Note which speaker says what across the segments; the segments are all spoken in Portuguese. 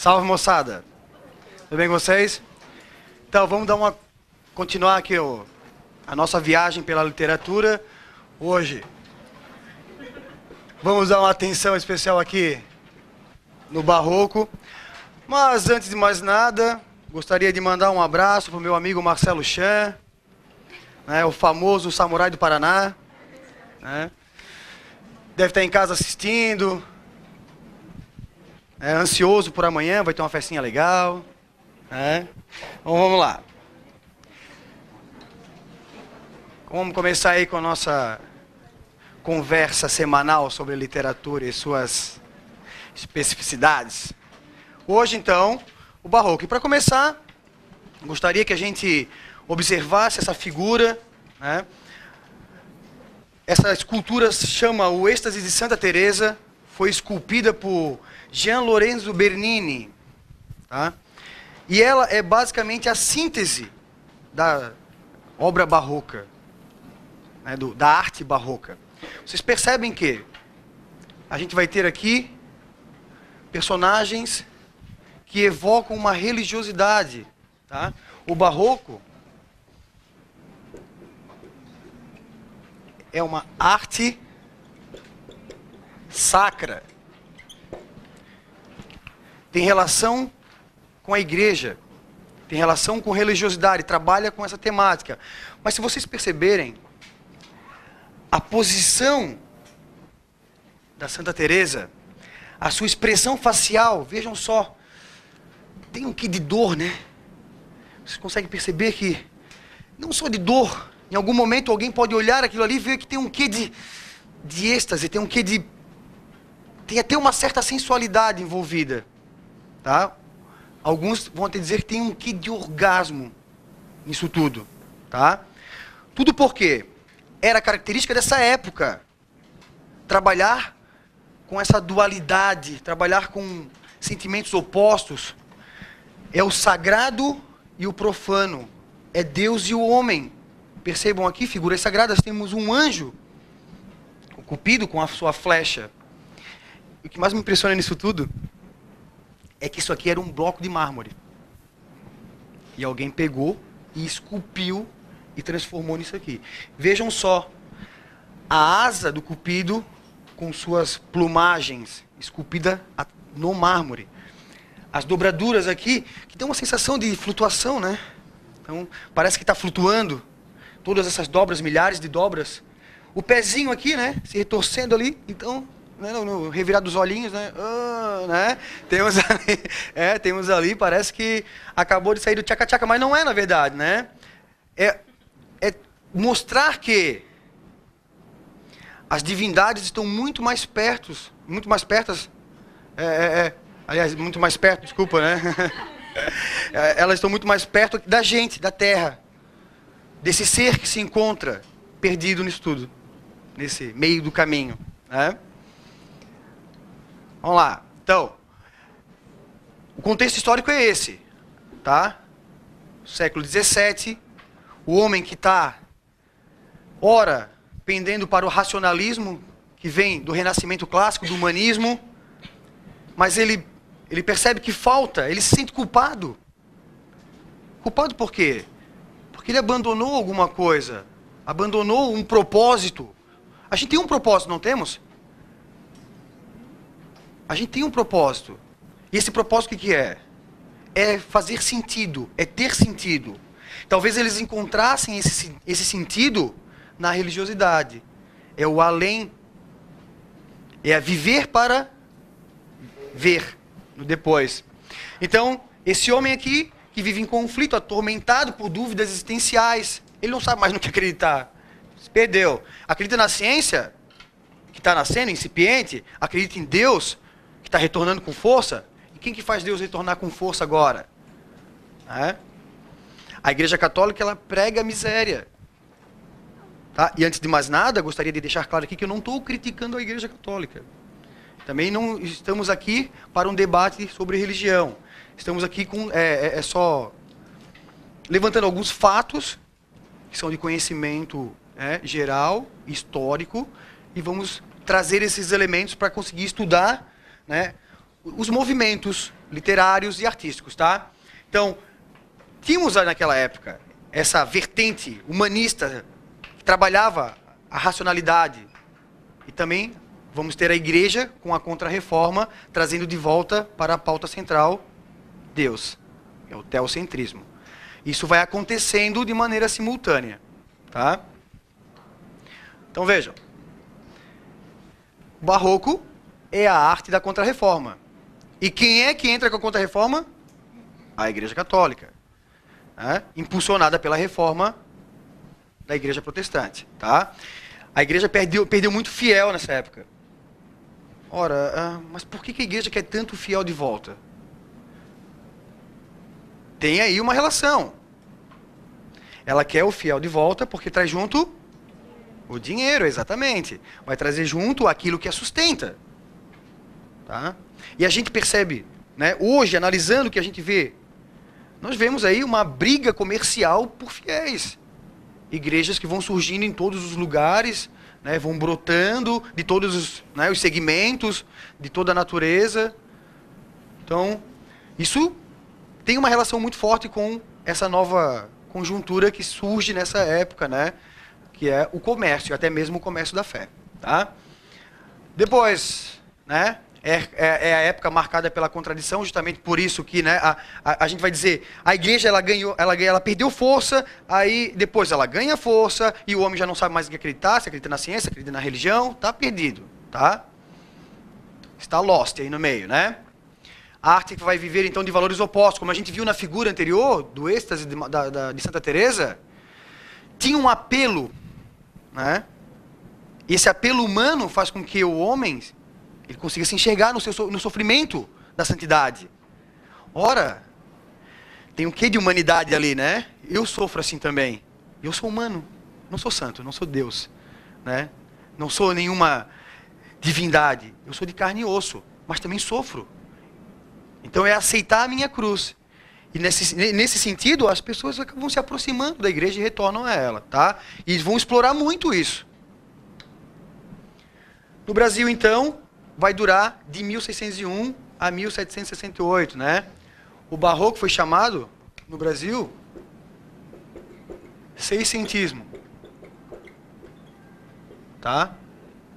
Speaker 1: Salve, moçada. Tudo bem com vocês? Então, vamos continuar aqui a nossa viagem pela literatura. Hoje, vamos dar uma atenção especial aqui no Barroco. Mas, antes de mais nada, gostaria de mandar um abraço para o meu amigo Marcelo Chan, né, o famoso samurai do Paraná. Né? Deve estar em casa assistindo. Ansioso por amanhã, vai ter uma festinha legal. Então vamos lá. Vamos começar aí com a nossa conversa semanal sobre literatura e suas especificidades. Hoje, então, o Barroco. E para começar, gostaria que a gente observasse essa figura, né? Essa escultura se chama O Êxtase de Santa Teresa, foi esculpida por Gian Lorenzo Bernini, tá? E ela é basicamente a síntese da obra barroca, né, da arte barroca. Vocês percebem que a gente vai ter aqui personagens que evocam uma religiosidade, tá? O barroco é uma arte sacra. Tem relação com a igreja, tem relação com religiosidade, trabalha com essa temática. Mas se vocês perceberem, a posição da Santa Teresa, a sua expressão facial, vejam só, tem um quê de dor, né? Vocês conseguem perceber que, não só de dor, em algum momento alguém pode olhar aquilo ali e ver que tem um quê de êxtase, tem um quê de... tem até uma certa sensualidade envolvida, tá? Alguns vão até dizer que tem um quê de orgasmo nisso tudo, tá? Tudo porque era característica dessa época trabalhar com essa dualidade, trabalhar com sentimentos opostos. É o sagrado e o profano, é Deus e o homem. Percebam aqui, figuras sagradas, temos um anjo, o Cupido com a sua flecha. O que mais me impressiona nisso tudo é que isso aqui era um bloco de mármore. E alguém pegou e esculpiu e transformou nisso aqui. Vejam só, a asa do Cupido com suas plumagens, esculpida no mármore. As dobraduras aqui, que dão uma sensação de flutuação, né? Então, parece que está flutuando. Todas essas dobras, milhares de dobras. O pezinho aqui, né? Se retorcendo ali. Então, né, no revirar dos olhinhos, né? Né? Temos ali, parece que acabou de sair do tchaca-tchaca, mas não é, na verdade, né? É mostrar que as divindades estão muito mais perto, aliás, muito mais perto, desculpa, né? Elas estão muito mais perto da gente, da terra. Desse ser que se encontra perdido nisso tudo, nesse meio do caminho, né? Vamos lá. Então, o contexto histórico é esse, tá? Século XVII, o homem que está, ora, pendendo para o racionalismo, que vem do renascimento clássico, do humanismo, mas ele percebe que falta, ele se sente culpado. Culpado por quê? Porque ele abandonou alguma coisa, abandonou um propósito. A gente tem um propósito, não temos? A gente tem um propósito. E esse propósito o que é? É fazer sentido, é ter sentido. Talvez eles encontrassem esse sentido na religiosidade. É o além. É a viver para ver no depois. Então, esse homem aqui, que vive em conflito, atormentado por dúvidas existenciais, ele não sabe mais no que acreditar. Se perdeu. Acredita na ciência, que está nascendo, incipiente. Acredita em Deus, que está retornando com força. E quem que faz Deus retornar com força agora? A Igreja Católica, ela prega a miséria. Tá? E antes de mais nada, gostaria de deixar claro aqui que eu não estou criticando a Igreja Católica. Também não estamos aqui para um debate sobre religião. Estamos aqui só levantando alguns fatos que são de conhecimento geral, histórico, e vamos trazer esses elementos para conseguir estudar, né, os movimentos literários e artísticos, tá? Então, tínhamos naquela época essa vertente humanista que trabalhava a racionalidade. E também vamos ter a igreja com a Contra-Reforma trazendo de volta para a pauta central Deus. É o teocentrismo. Isso vai acontecendo de maneira simultânea, tá? Então vejam. O barroco é a arte da Contra-Reforma. E quem é que entra com a Contra-Reforma? A Igreja Católica. Né? Impulsionada pela reforma da Igreja Protestante. Tá? A Igreja perdeu muito fiel nessa época. Ora, mas por que a Igreja quer tanto fiel de volta? Tem aí uma relação. Ela quer o fiel de volta porque traz junto o dinheiro, exatamente. Vai trazer junto aquilo que a sustenta. Tá? E a gente percebe, né, hoje, analisando o que a gente vê, nós vemos aí uma briga comercial por fiéis. Igrejas que vão surgindo em todos os lugares, né, vão brotando de todos os segmentos, de toda a natureza. Então, isso tem uma relação muito forte com essa nova conjuntura que surge nessa época, né, que é o comércio, até mesmo o comércio da fé. Tá? Depois, né, é a época marcada pela contradição, justamente por isso que, né, a gente vai dizer, a igreja ela perdeu força, aí depois ela ganha força, e o homem já não sabe mais em que acreditar, se acredita na ciência, acredita na religião, está perdido, tá? Está lost aí no meio, né? A arte que vai viver então de valores opostos, como a gente viu na figura anterior, do êxtase de Santa Teresa, tinha um apelo, né? E esse apelo humano faz com que o homem ele consiga se enxergar no sofrimento da santidade. Ora, tem um quê de humanidade ali, né? Eu sofro assim também. Eu sou humano, não sou santo, não sou Deus, né? Não sou nenhuma divindade. Eu sou de carne e osso, mas também sofro. Então é aceitar a minha cruz. E nesse sentido, as pessoas vão se aproximando da igreja e retornam a ela, tá? E vão explorar muito isso. No Brasil, então, vai durar de 1601 a 1768, né? O barroco foi chamado, no Brasil, seiscentismo. Tá?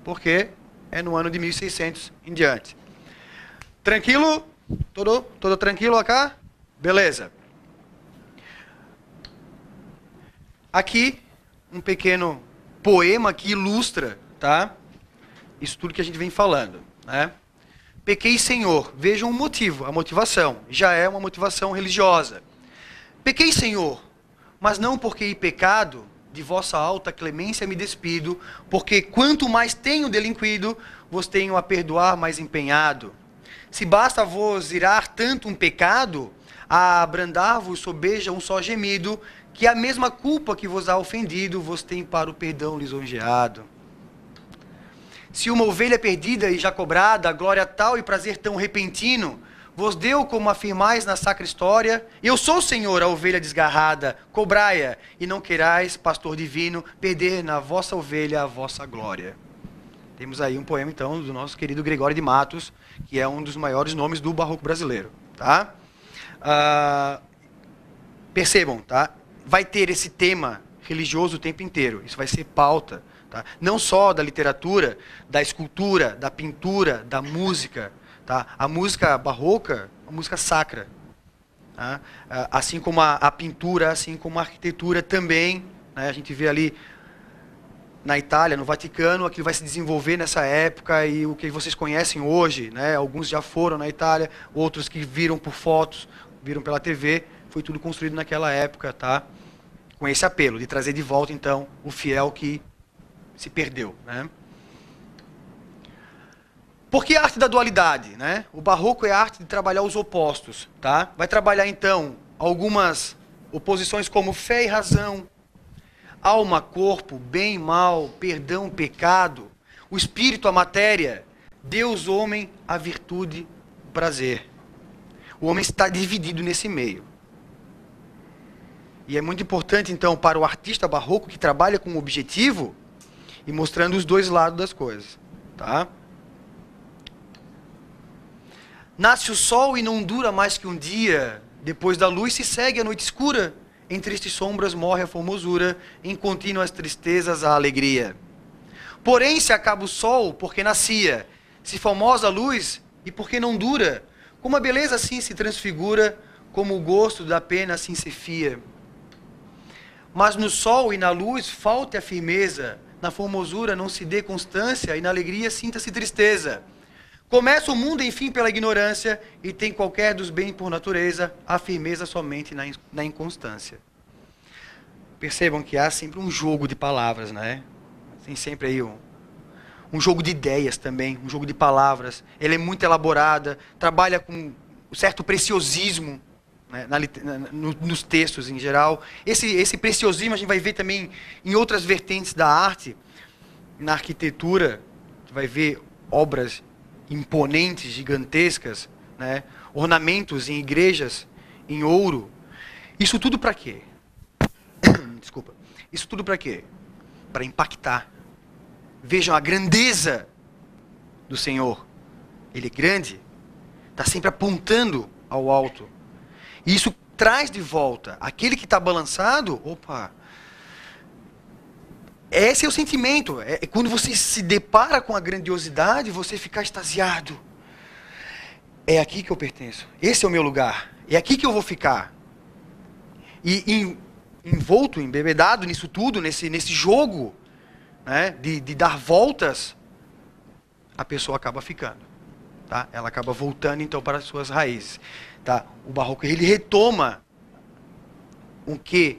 Speaker 1: Porque é no ano de 1600 em diante. Tranquilo? Todo tranquilo acá? Beleza. Aqui, um pequeno poema que ilustra, tá? Isso tudo que a gente vem falando, né? Pequei, Senhor. Vejam o motivo, a motivação. Já é uma motivação religiosa. Pequei, Senhor, mas não porque em pecado, de vossa alta clemência me despido, porque quanto mais tenho delinquido, vos tenho a perdoar mais empenhado. Se basta vos irar tanto um pecado, a abrandar-vos sobeja um só gemido, que a mesma culpa que vos há ofendido, vos tem para o perdão lisonjeado. Se uma ovelha perdida e já cobrada, glória tal e prazer tão repentino, vos deu como afirmais na sacra história, eu sou, Senhor, a ovelha desgarrada, cobrai-a, e não queirais, pastor divino, perder na vossa ovelha a vossa glória. Temos aí um poema, então, do nosso querido Gregório de Matos, que é um dos maiores nomes do barroco brasileiro. Tá? Percebam, tá? Vai ter esse tema religioso o tempo inteiro, isso vai ser pauta. Tá? Não só da literatura, da escultura, da pintura, da música. Tá? A música barroca é uma música sacra. Tá? Assim como a pintura, assim como a arquitetura também. Né? A gente vê ali na Itália, no Vaticano, aquilo vai se desenvolver nessa época e o que vocês conhecem hoje, né? Alguns já foram na Itália, outros que viram por fotos, viram pela TV, foi tudo construído naquela época, tá? Com esse apelo de trazer de volta, então, o fiel que se perdeu, né? Por que a arte da dualidade, né? O barroco é a arte de trabalhar os opostos, tá? Vai trabalhar então algumas oposições como fé e razão, alma, corpo, bem e mal, perdão, pecado, o espírito, a matéria, Deus, homem, a virtude, o prazer. O homem está dividido nesse meio. E é muito importante então para o artista barroco que trabalha com um objetivo e mostrando os dois lados das coisas, tá? Nasce o sol e não dura mais que um dia. Depois da luz se segue a noite escura. Em tristes sombras morre a formosura. Em contínuas tristezas a alegria. Porém se acaba o sol, porque nascia. Se formosa a luz, e porque não dura. Como a beleza assim se transfigura, como o gosto da pena assim se fia. Mas no sol e na luz falte a firmeza. Na formosura não se dê constância, e na alegria sinta-se tristeza. Começa o mundo, enfim, pela ignorância, e tem qualquer dos bens por natureza, a firmeza somente na inconstância. Percebam que há sempre um jogo de palavras, né? Tem sempre aí um jogo de ideias também, um jogo de palavras. Ela é muito elaborada, trabalha com um certo preciosismo, né, nos textos em geral. Esse preciosismo a gente vai ver também em outras vertentes da arte. Na arquitetura, você vai ver obras imponentes, gigantescas, né? Ornamentos em igrejas, em ouro. Isso tudo para quê? Desculpa. Isso tudo para quê? Para impactar. Vejam a grandeza do Senhor. Ele é grande, está sempre apontando ao alto. E isso traz de volta aquele que está balançado. Opa! Esse é o sentimento. É quando você se depara com a grandiosidade, você fica extasiado. É aqui que eu pertenço. Esse é o meu lugar. É aqui que eu vou ficar. E envolto, embebedado nisso tudo, nesse jogo, né, de dar voltas, a pessoa acaba ficando. Tá? Ela acaba voltando então para as suas raízes. Tá? O barroco ele retoma o que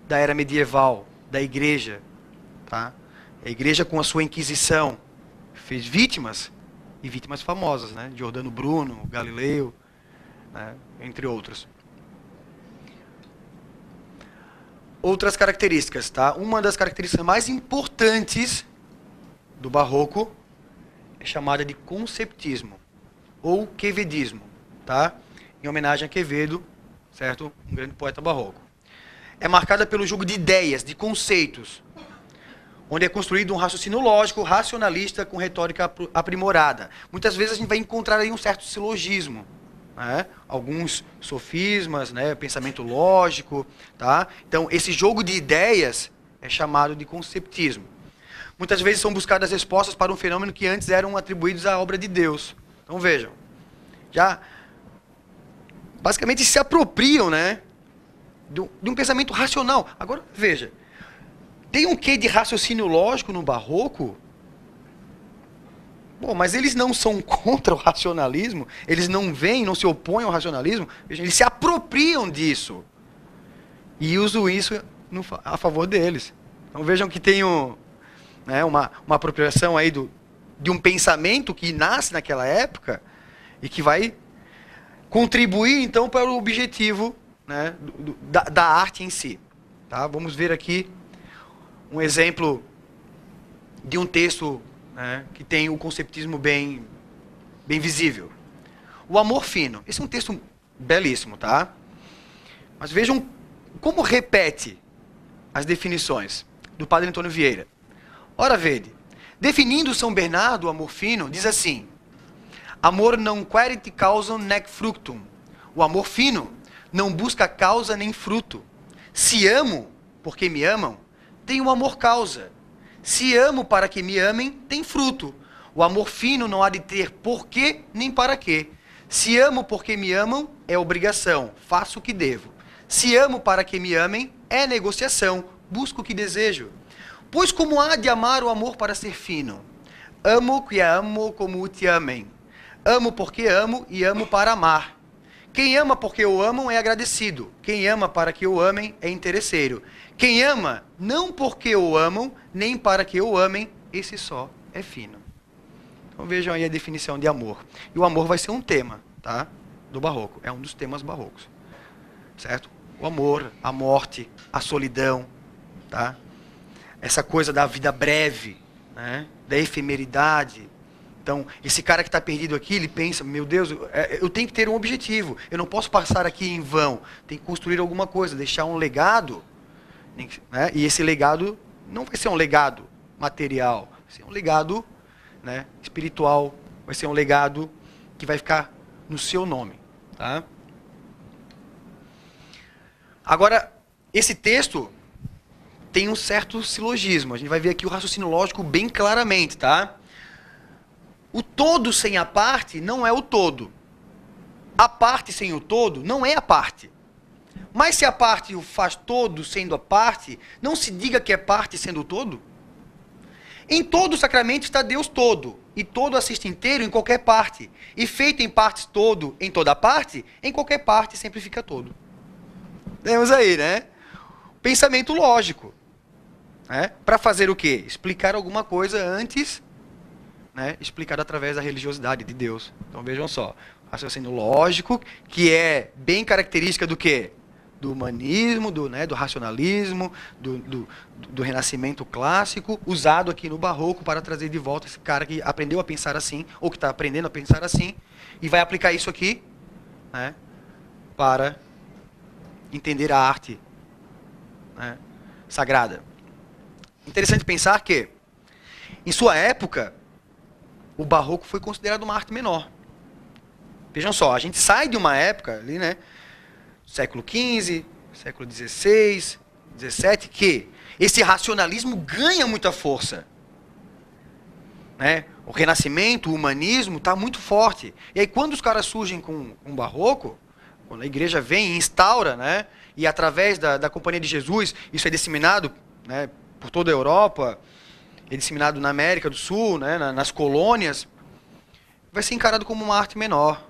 Speaker 1: da era medieval, da igreja. Tá? A igreja com a sua Inquisição fez vítimas, e vítimas famosas, né? Giordano Bruno, Galileu, né? Entre outros. Outras características, tá? Uma das características mais importantes do barroco é chamada de conceptismo, ou quevedismo, tá? Em homenagem a Quevedo, certo? Um grande poeta barroco. É marcada pelo jogo de ideias, de conceitos, onde é construído um raciocínio lógico, racionalista, com retórica aprimorada. Muitas vezes a gente vai encontrar aí um certo silogismo, né? Alguns sofismas, né? Pensamento lógico. Tá? Então, esse jogo de ideias é chamado de conceptismo. Muitas vezes são buscadas respostas para um fenômeno que antes eram atribuídos à obra de Deus. Então, vejam, já basicamente se apropriam, né, de um pensamento racional. Agora, veja, tem um quê de raciocínio lógico no barroco? Bom, mas eles não são contra o racionalismo, eles não vêm, não se opõem ao racionalismo, eles se apropriam disso e usam isso a favor deles. Então vejam que tem né, uma apropriação aí de um pensamento que nasce naquela época e que vai contribuir então para o objetivo, né, da arte em si. Tá? Vamos ver aqui um exemplo de um texto, né, que tem o conceptismo bem visível. O amor fino. Esse é um texto belíssimo, tá? Mas vejam como repete as definições do padre Antônio Vieira. Ora, vede, definindo São Bernardo o amor fino, diz assim: amor non querit causam nec fructum. O amor fino não busca causa nem fruto. Se amo porque me amam, tenho amor causa. Se amo para que me amem, tem fruto. O amor fino não há de ter porquê nem para quê. Se amo porque me amam, é obrigação, faço o que devo. Se amo para que me amem, é negociação, busco o que desejo. Pois como há de amar o amor para ser fino? Amo que amo como te amem. Amo porque amo e amo para amar. Quem ama porque o amam é agradecido. Quem ama para que o amem é interesseiro. Quem ama não porque o amam, nem para que o amem, esse só é fino. Então vejam aí a definição de amor. E o amor vai ser um tema, tá, do barroco. É um dos temas barrocos. Certo? O amor, a morte, a solidão, tá? Essa coisa da vida breve, né? Da efemeridade. Então, esse cara que está perdido aqui, ele pensa, meu Deus, eu tenho que ter um objetivo. Eu não posso passar aqui em vão. Tem que construir alguma coisa, deixar um legado. Né? E esse legado não vai ser um legado material. Vai ser um legado, né, espiritual. Vai ser um legado que vai ficar no seu nome. Tá? Agora, esse texto tem um certo silogismo. A gente vai ver aqui o raciocínio lógico bem claramente, tá? O todo sem a parte não é o todo. A parte sem o todo não é a parte. Mas se a parte o faz todo sendo a parte, não se diga que é parte sendo o todo? Em todo o sacramento está Deus todo, e todo assiste inteiro em qualquer parte, e feito em partes todo em toda parte, em qualquer parte sempre fica todo. Temos aí, né? Pensamento lógico. Né? Para fazer o quê? Explicar alguma coisa antes, né? Explicado através da religiosidade de Deus. Então vejam só, raciocínio lógico, que é bem característica do quê? Do humanismo, do racionalismo, do renascimento clássico, usado aqui no barroco para trazer de volta esse cara que aprendeu a pensar assim, ou que está aprendendo a pensar assim, e vai aplicar isso aqui, né? Para entender a arte, né, sagrada. Interessante pensar que, em sua época, o barroco foi considerado uma arte menor. Vejam só, a gente sai de uma época ali, né, século XV, século XVI, XVII, que esse racionalismo ganha muita força. Né? O renascimento, o humanismo está muito forte. E aí quando os caras surgem com o barroco, quando a igreja vem e instaura, né, e através da Companhia de Jesus, isso é disseminado, né, por toda a Europa, é disseminado na América do Sul, né, nas colônias, vai ser encarado como uma arte menor.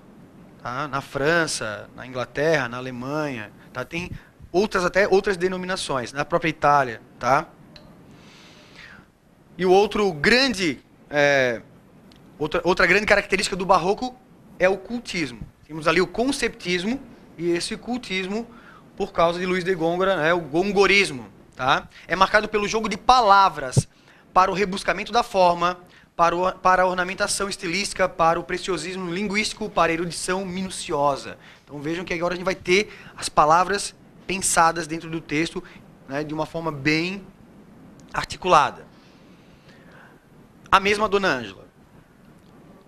Speaker 1: Tá? Na França, na Inglaterra, na Alemanha, tá? Tem até outras denominações, na própria Itália. Tá? E o outro grande, outra grande característica do barroco é o cultismo. Temos ali o conceptismo e esse cultismo, por causa de Luís de Góngora, né, o gongorismo. Tá? É marcado pelo jogo de palavras para o rebuscamento da forma, para a ornamentação estilística, para o preciosismo linguístico, para a erudição minuciosa. Então vejam que agora a gente vai ter as palavras pensadas dentro do texto, né, de uma forma bem articulada. A mesma Dona Ângela.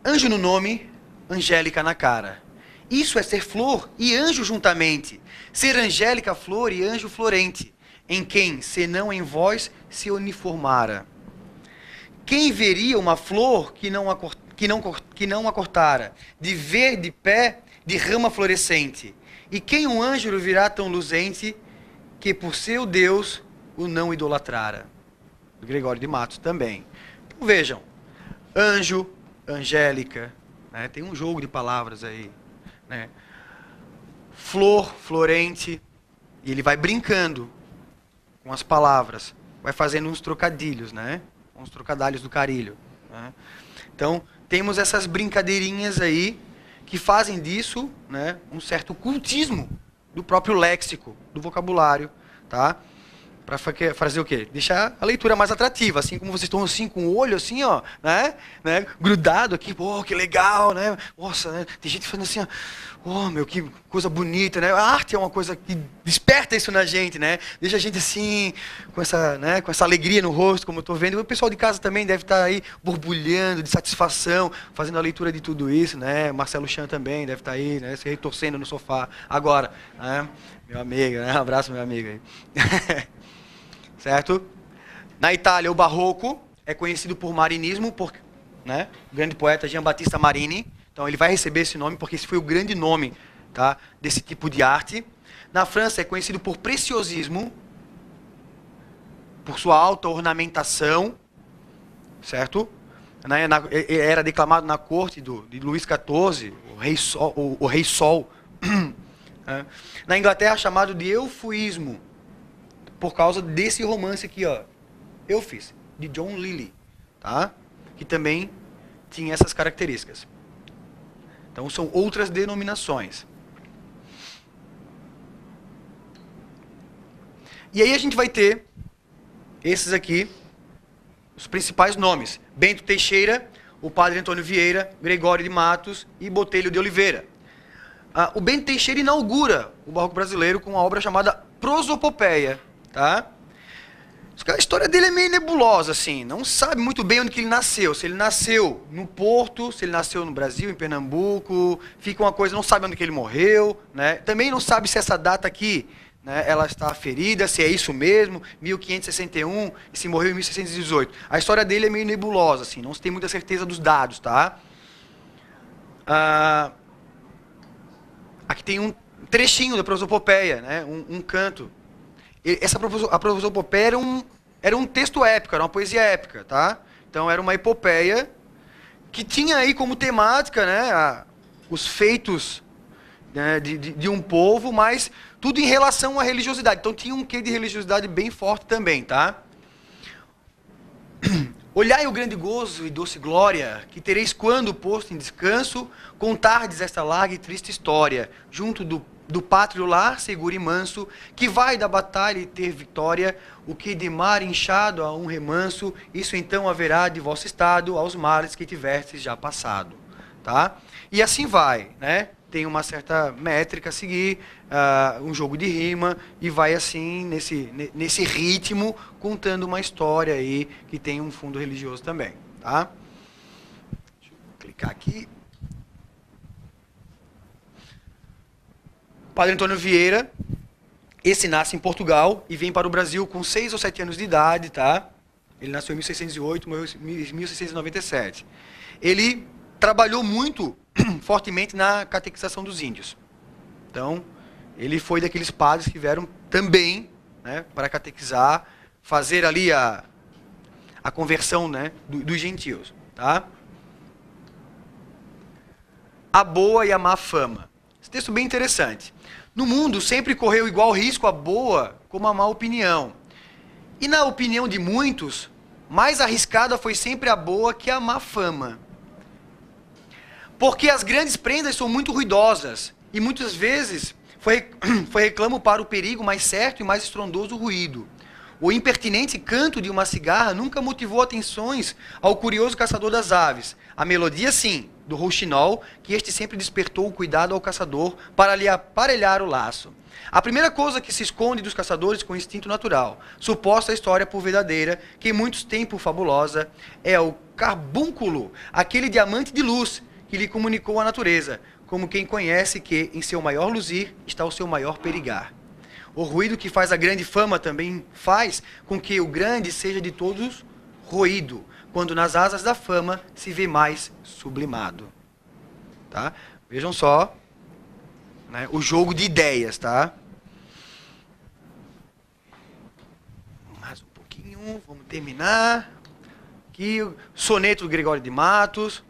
Speaker 1: Anjo no nome, angélica na cara. Isso é ser flor e anjo juntamente. Ser angélica flor e anjo florente. Em quem, senão em vós, se uniformara. Quem veria uma flor que não a cortara, de ver de pé, de rama florescente? E quem um anjo virá tão luzente, que por seu Deus o não idolatrara? Do Gregório de Matos também. Então vejam, anjo, angélica, né, tem um jogo de palavras aí, né? Flor, florente, e ele vai brincando com as palavras, vai fazendo uns trocadilhos, né? Uns trocadilhos do carilho. Né? Então, temos essas brincadeirinhas aí que fazem disso, né, um certo cultismo do próprio léxico, do vocabulário, tá? Para fazer o quê? Deixar a leitura mais atrativa, assim como vocês estão assim com o olho assim, ó, né, grudado aqui, pô, que legal, né? Nossa, né? Tem gente fazendo assim, ó, oh, meu, que coisa bonita, né? A arte é uma coisa que desperta isso na gente, né? Deixa a gente assim, com essa alegria no rosto, como eu estou vendo. E o pessoal de casa também deve estar aí borbulhando de satisfação, fazendo a leitura de tudo isso, né? Marcelo Chan também deve estar aí, né? Se retorcendo no sofá agora, né? Meu amigo, né? Um abraço, meu amigo aí. Certo? Na Itália, o barroco é conhecido por marinismo, né? O grande poeta Gian Battista Marini. Então ele vai receber esse nome porque esse foi o grande nome, tá, desse tipo de arte. Na França é conhecido por preciosismo, por sua alta ornamentação, certo? Era declamado na corte de Luís XIV, o Rei Sol. Na Inglaterra chamado de eufuísmo, por causa desse romance aqui, ó, Euphues, de John Lyly, tá? Que também tinha essas características. Então são outras denominações. E aí a gente vai ter esses aqui, os principais nomes. Bento Teixeira, o padre Antônio Vieira, Gregório de Matos e Botelho de Oliveira. O Bento Teixeira inaugura o barroco brasileiro com uma obra chamada Prosopopeia. Tá? A história dele é meio nebulosa, assim. Não sabe muito bem onde que ele nasceu. Se ele nasceu no Porto, se ele nasceu no Brasil, em Pernambuco. Fica uma coisa, não sabe onde que ele morreu, né? Também não sabe se essa data aqui, né, ela está aferida, se é isso mesmo, 1561, e se morreu em 1618. A história dele é meio nebulosa, assim. Não se tem muita certeza dos dados, tá? Aqui tem um trechinho da prosopopeia, né? Um canto. A prosopopeia era um texto épico, era uma poesia épica, tá? Então era uma epopeia que tinha aí como temática, né, os feitos, né, de um povo, mas tudo em relação à religiosidade. Então tinha um quê de religiosidade bem forte também, tá? Olhai o grande gozo e doce glória, que tereis quando, posto em descanso, contardes esta larga e triste história, junto do pátrio lar seguro e manso, que vai da batalha e ter vitória, o que de mar inchado a um remanso, isso então haverá de vosso estado aos males que tivestes já passado. Tá? E assim vai, né? Tem uma certa métrica a seguir, um jogo de rima, e vai assim, nesse ritmo, contando uma história aí, que tem um fundo religioso também. Tá? Deixa eu clicar aqui. Padre Antônio Vieira, esse nasce em Portugal e vem para o Brasil com 6 ou 7 anos de idade, tá? Ele nasceu em 1608, morreu em 1697. Ele trabalhou muito fortemente na catequização dos índios. Então, ele foi daqueles padres que vieram também, né, para catequizar, fazer ali a conversão, né, dos gentios, tá? A boa e a má fama. Esse texto é bem interessante. No mundo sempre correu igual risco a boa como a má opinião. E na opinião de muitos, mais arriscada foi sempre a boa que a má fama. Porque as grandes prendas são muito ruidosas, e muitas vezes foi reclamo para o perigo mais certo e mais estrondoso ruído. O impertinente canto de uma cigarra nunca motivou atenções ao curioso caçador das aves. A melodia, sim, do rouxinol, que este sempre despertou o cuidado ao caçador para lhe aparelhar o laço. A primeira coisa que se esconde dos caçadores com instinto natural, suposta história por verdadeira, que em muitos tempos fabulosa, é o carbúnculo, aquele diamante de luz que lhe comunicou a natureza, como quem conhece que em seu maior luzir está o seu maior perigar. O ruído que faz a grande fama também faz com que o grande seja de todos roído, quando nas asas da fama se vê mais sublimado. Tá? Vejam só, né, o jogo de ideias, tá? Mais um pouquinho, vamos terminar. Aqui, o soneto do Gregório de Matos.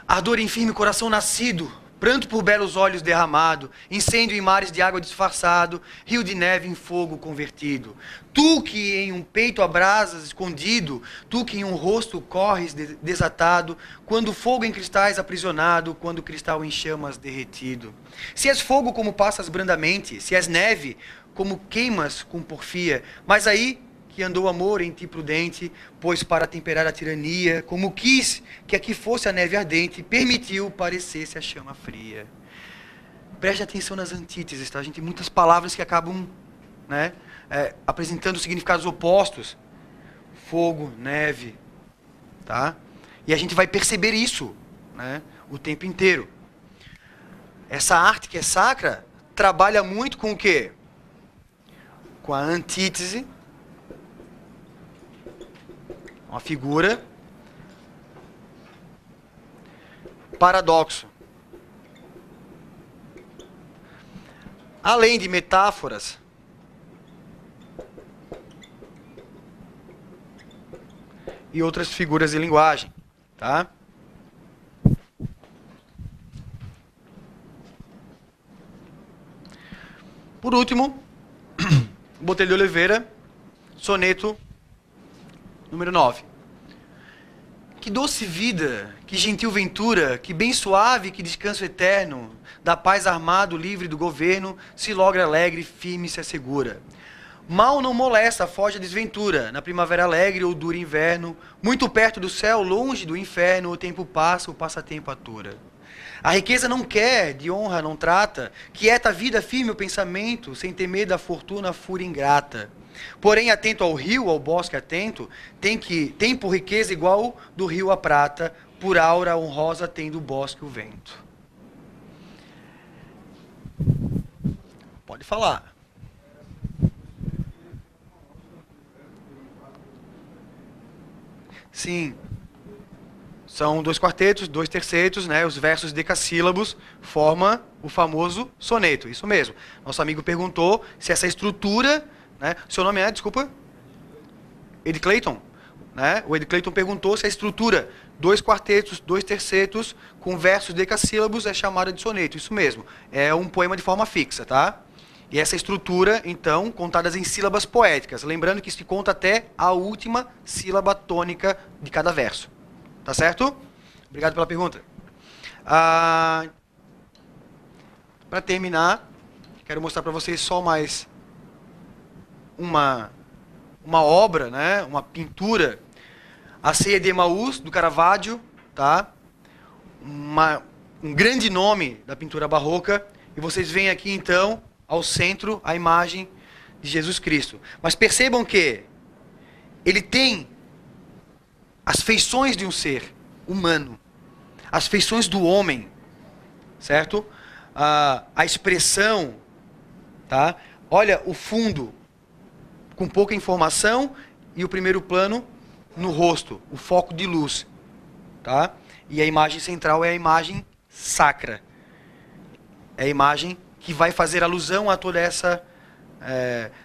Speaker 1: Ardor em firme coração nascido, pranto por belos olhos derramado, incêndio em mares de água disfarçado, rio de neve em fogo convertido. Tu que em um peito abrasas escondido, tu que em um rosto corres desatado, quando fogo em cristais aprisionado, quando cristal em chamas derretido. Se és fogo como passas brandamente, se és neve como queimas com porfia, mas aí que andou amor em ti prudente, pois para temperar a tirania, como quis que aqui fosse a neve ardente, permitiu parecesse a chama fria. Preste atenção nas antíteses, tá? A gente tem muitas palavras que acabam, né, apresentando significados opostos. Fogo, neve, tá? E a gente vai perceber isso, né, o tempo inteiro. Essa arte que é sacra trabalha muito com o quê? Com a antítese, uma figura, paradoxo. Além de metáforas, e outras figuras de linguagem, tá? Por último, Botelho de Oliveira, soneto número 9. Que doce vida, que gentil ventura, que bem suave, que descanso eterno, da paz armado, livre do governo, se logra alegre, firme se assegura. Mal não molesta, foge a desventura, na primavera alegre ou duro inverno, muito perto do céu, longe do inferno, o tempo passa, o passatempo atura. A riqueza não quer, de honra não trata, quieta a vida, firme o pensamento, sem temer da fortuna a fúria ingrata. Porém, atento ao rio, ao bosque atento, tem por riqueza igual do rio a prata, por aura honrosa tem do bosque o vento. Pode falar. Sim. São 2 quartetos, 2 tercetos, né? Os versos decassílabos formam o famoso soneto. Isso mesmo. Nosso amigo perguntou se essa estrutura, né? Seu nome é, desculpa? Ed Clayton, né? O Ed Clayton perguntou se a estrutura 2 quartetos, 2 tercetos com versos decassílabos é chamada de soneto. Isso mesmo. É um poema de forma fixa, tá? E essa estrutura, então, contadas em sílabas poéticas. Lembrando que se conta até a última sílaba tônica de cada verso. Tá certo? Obrigado pela pergunta. Para terminar, quero mostrar para vocês só mais uma obra, né? Uma pintura. A Ceia de Emaús, do Caravaggio. Tá? Um grande nome da pintura barroca. E vocês veem aqui, então, ao centro, a imagem de Jesus Cristo. Mas percebam que ele tem as feições de um ser humano, as feições do homem, certo? A expressão, tá? Olha o fundo com pouca informação e o primeiro plano no rosto, o foco de luz, tá? E a imagem central é a imagem sacra, é a imagem que vai fazer alusão a toda essa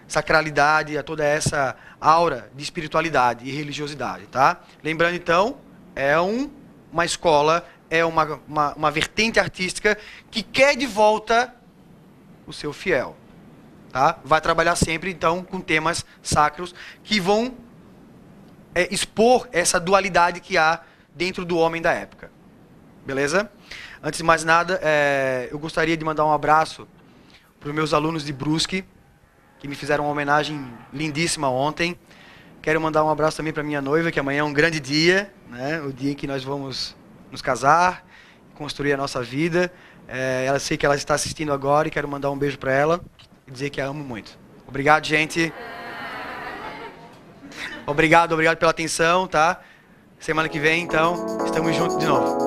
Speaker 1: sacralidade, a toda essa aura de espiritualidade e religiosidade, tá? Lembrando, então, é uma escola, é uma vertente artística que quer de volta o seu fiel, tá? Vai trabalhar sempre, então, com temas sacros que vão expor essa dualidade que há dentro do homem da época. Beleza? Antes de mais nada, eu gostaria de mandar um abraço para os meus alunos de Brusque, que me fizeram uma homenagem lindíssima ontem. Quero mandar um abraço também para minha noiva, que amanhã é um grande dia, né? O dia em que nós vamos nos casar, construir a nossa vida. Ela sei que ela está assistindo agora e quero mandar um beijo para ela e dizer que a amo muito. Obrigado, gente. Obrigado pela atenção, tá? Semana que vem, então, estamos juntos de novo.